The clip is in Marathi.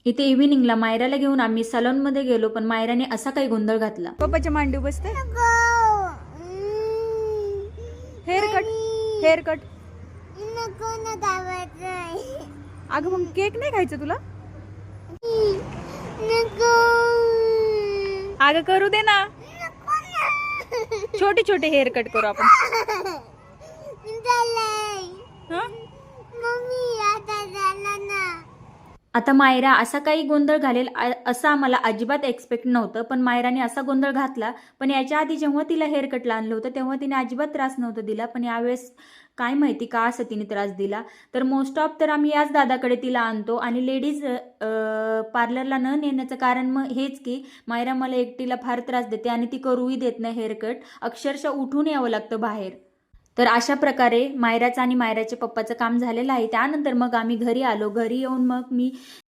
इथे इव्हिनिंगला मायराला घेऊन आम्ही सलूनमध्ये गेलो, पण मायराने असा काही गोंधळ घातला. पप्पाच्या मांडीव बसते. Hair cut. अगं मग केक नाही खायचं तुला? अगं करू दे ना, छोटे छोटे हेअर कट करू आपण. हं? आता मायरा असा काही गोंधळ घालेल असं आम्हाला अजिबात एक्सपेक्ट नव्हतं, पण मायराने असा गोंधळ घातला. पण याच्या आधी जेव्हा तिला हेअर कटला आणलं होतं तेव्हा तिने अजिबात त्रास नव्हता दिला, पण यावेळेस काय माहिती का असं तिने त्रास दिला. तर मोस्ट ऑफ तर आम्ही याच दादाकडे तिला आणतो, आणि लेडीज पार्लरला न नेण्याचं कारण मग हेच की मायरा मला एकटीला फार त्रास देते आणि ती करूही देत नाही हेअर कट, अक्षरशः उठून यावं लागतं बाहेर. तर अशा प्रकारे मायराचं आणि मायराच्या पप्पाचं काम झालेलं आहे. त्यानंतर मग आम्ही घरी आलो. घरी येऊन मग मी